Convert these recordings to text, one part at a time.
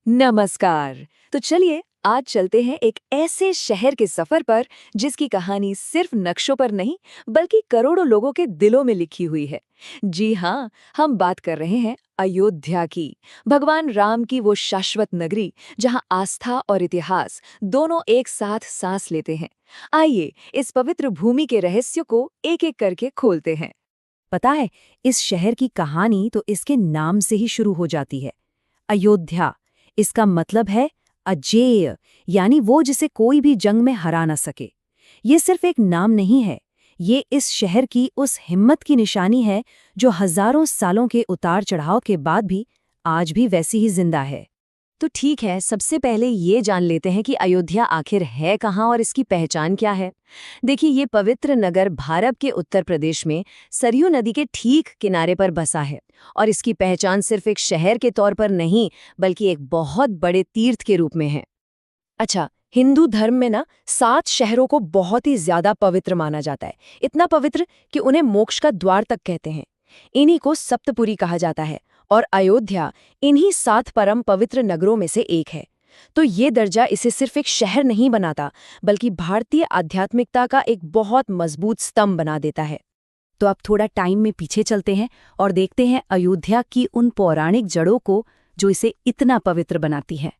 नमस्कार। तो चलिए आज चलते हैं एक ऐसे शहर के सफर पर जिसकी कहानी सिर्फ नक्शों पर नहीं बल्कि करोड़ों लोगों के दिलों में लिखी हुई है। जी हाँ, हम बात कर रहे हैं अयोध्या की, भगवान राम की वो शाश्वत नगरी जहाँ आस्था और इतिहास दोनों एक साथ सांस लेते हैं। आइए इस पवित्र भूमि के रहस्य को एक-एक करके खोलते हैं। पता है, इस शहर की कहानी तो इसके नाम से ही शुरू हो जाती है। अयोध्या, इसका मतलब है अजेय, यानी वो जिसे कोई भी जंग में हरा ना सके। ये सिर्फ एक नाम नहीं है, ये इस शहर की उस हिम्मत की निशानी है जो हजारों सालों के उतार चढ़ाव के बाद भी आज भी वैसी ही जिंदा है। तो ठीक है, सबसे पहले ये जान लेते हैं कि अयोध्या आखिर है कहाँ और इसकी पहचान क्या है। देखिए, ये पवित्र नगर भारत के उत्तर प्रदेश में सरयू नदी के ठीक किनारे पर बसा है और इसकी पहचान सिर्फ एक शहर के तौर पर नहीं बल्कि एक बहुत बड़े तीर्थ के रूप में है। अच्छा, हिंदू धर्म में ना 7 शहरों को बहुत ही ज्यादा पवित्र माना जाता है। इतना पवित्र कि उन्हें मोक्ष का द्वार तक कहते हैं। इन्हीं को सप्तपुरी कहा जाता है और अयोध्या इन्हीं 7 परम पवित्र नगरों में से एक है। तो ये दर्जा इसे सिर्फ एक शहर नहीं बनाता बल्कि भारतीय आध्यात्मिकता का एक बहुत मजबूत स्तंभ बना देता है। तो अब थोड़ा टाइम में पीछे चलते हैं और देखते हैं अयोध्या की उन पौराणिक जड़ों को जो इसे इतना पवित्र बनाती है।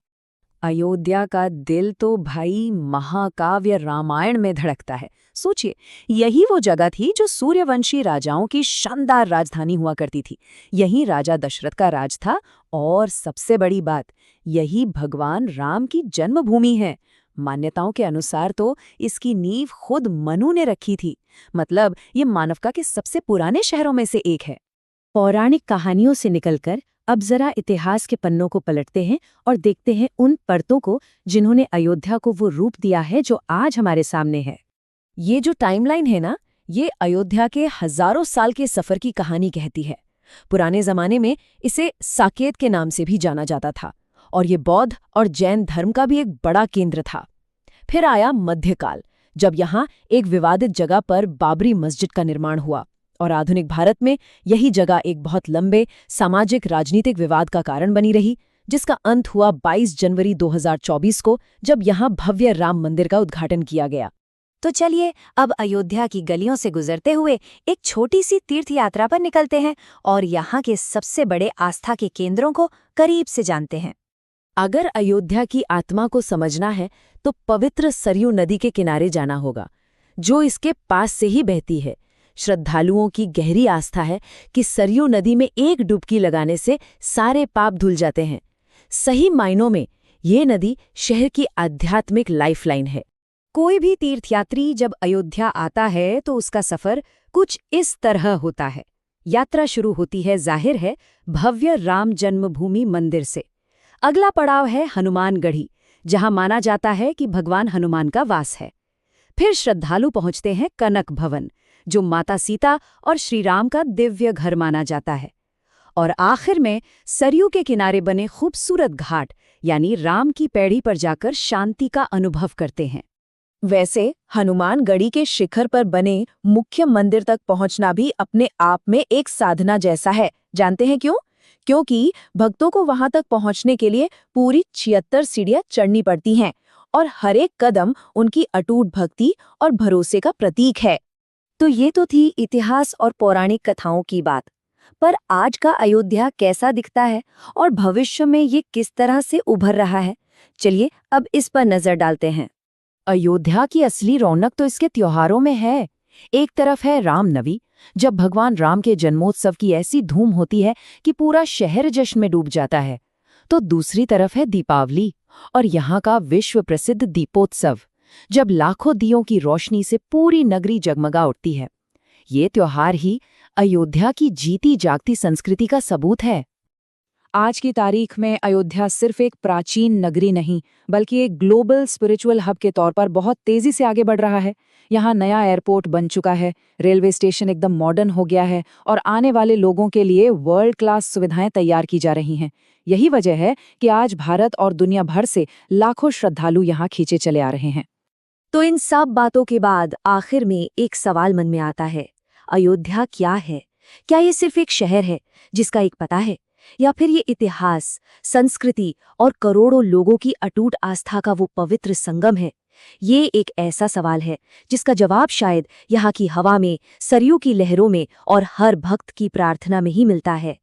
अयोध्या का दिल तो भाई महाकाव्य रामायण में धड़कता है। सोचिए, यही वो जगह थी जो सूर्यवंशी राजाओं की शानदार राजधानी हुआ करती थी। यही राजा दशरथ का राज था और सबसे बड़ी बात, यही भगवान राम की जन्मभूमि है। मान्यताओं के अनुसार तो इसकी नींव खुद मनु ने रखी थी। मतलब ये मानवता के सबसे पुराने शहरों में से एक है। पौराणिक कहानियों से निकलकर अब जरा इतिहास के पन्नों को पलटते हैं और देखते हैं उन परतों को जिन्होंने अयोध्या को वो रूप दिया है जो आज हमारे सामने है। ये जो टाइमलाइन है ना, ये अयोध्या के हजारों साल के सफर की कहानी कहती है। पुराने जमाने में इसे साकेत के नाम से भी जाना जाता था और ये बौद्ध और जैन धर्म का भी एक बड़ा केंद्र था। फिर आया मध्यकाल, जब यहाँ एक विवादित जगह पर बाबरी मस्जिद का निर्माण हुआ और आधुनिक भारत में यही जगह एक बहुत लंबे सामाजिक राजनीतिक विवाद का कारण बनी रही, जिसका अंत हुआ 22 जनवरी 2024 को, जब यहाँ भव्य राम मंदिर का उद्घाटन किया गया। तो चलिए अब अयोध्या की गलियों से गुजरते हुए एक छोटी सी तीर्थ यात्रा पर निकलते हैं और यहाँ के सबसे बड़े आस्था के केंद्रों को करीब से जानते हैं। अगर अयोध्या की आत्मा को समझना है तो पवित्र सरयू नदी के किनारे जाना होगा, जो इसके पास से ही बहती है। श्रद्धालुओं की गहरी आस्था है कि सरयू नदी में एक डुबकी लगाने से सारे पाप धुल जाते हैं। सही मायनों में ये नदी शहर की आध्यात्मिक लाइफलाइन है। कोई भी तीर्थयात्री जब अयोध्या आता है तो उसका सफर कुछ इस तरह होता है। यात्रा शुरू होती है, जाहिर है, भव्य राम जन्मभूमि मंदिर से। अगला पड़ाव है हनुमानगढ़ी, जहां माना जाता है कि भगवान हनुमान का वास है। फिर श्रद्धालु पहुंचते हैं कनक भवन, जो माता सीता और श्री राम का दिव्य घर माना जाता है। और आखिर में सरयू के किनारे बने खूबसूरत घाट, यानी राम की पैड़ी पर जाकर शांति का अनुभव करते हैं। वैसे हनुमानगढ़ी के शिखर पर बने मुख्य मंदिर तक पहुंचना भी अपने आप में एक साधना जैसा है। जानते हैं क्यों? क्योंकि भक्तों को वहां तक पहुंचने के लिए पूरी 76 सीढ़ियां चढ़नी पड़ती हैं और हर एक कदम उनकी अटूट भक्ति और भरोसे का प्रतीक है। तो ये तो थी इतिहास और पौराणिक कथाओं की बात। पर आज का अयोध्या कैसा दिखता है और भविष्य में ये किस तरह से उभर रहा है, चलिए अब इस पर नजर डालते हैं। अयोध्या की असली रौनक तो इसके त्योहारों में है। एक तरफ है रामनवमी, जब भगवान राम के जन्मोत्सव की ऐसी धूम होती है कि पूरा शहर जश्न में डूब जाता है। तो दूसरी तरफ है दीपावली और यहाँ का विश्व प्रसिद्ध दीपोत्सव, जब लाखों दियों की रोशनी से पूरी नगरी जगमगा उठती है। ये त्योहार ही अयोध्या की जीती जागती संस्कृति का सबूत है। आज की तारीख में अयोध्या सिर्फ एक प्राचीन नगरी नहीं बल्कि एक ग्लोबल स्पिरिचुअल हब के तौर पर बहुत तेजी से आगे बढ़ रहा है। यहाँ नया एयरपोर्ट बन चुका है, रेलवे स्टेशन एकदम मॉडर्न हो गया है और आने वाले लोगों के लिए वर्ल्ड क्लास सुविधाएं तैयार की जा रही हैं। यही वजह है कि आज भारत और दुनिया भर से लाखों श्रद्धालु यहाँ खींचे चले आ रहे हैं। तो इन सब बातों के बाद आखिर में एक सवाल मन में आता है, अयोध्या क्या है? क्या ये सिर्फ एक शहर है जिसका एक पता है, या फिर ये इतिहास, संस्कृति और करोड़ों लोगों की अटूट आस्था का वो पवित्र संगम है? ये एक ऐसा सवाल है जिसका जवाब शायद यहाँ की हवा में, सरयू की लहरों में और हर भक्त की प्रार्थना में ही मिलता है।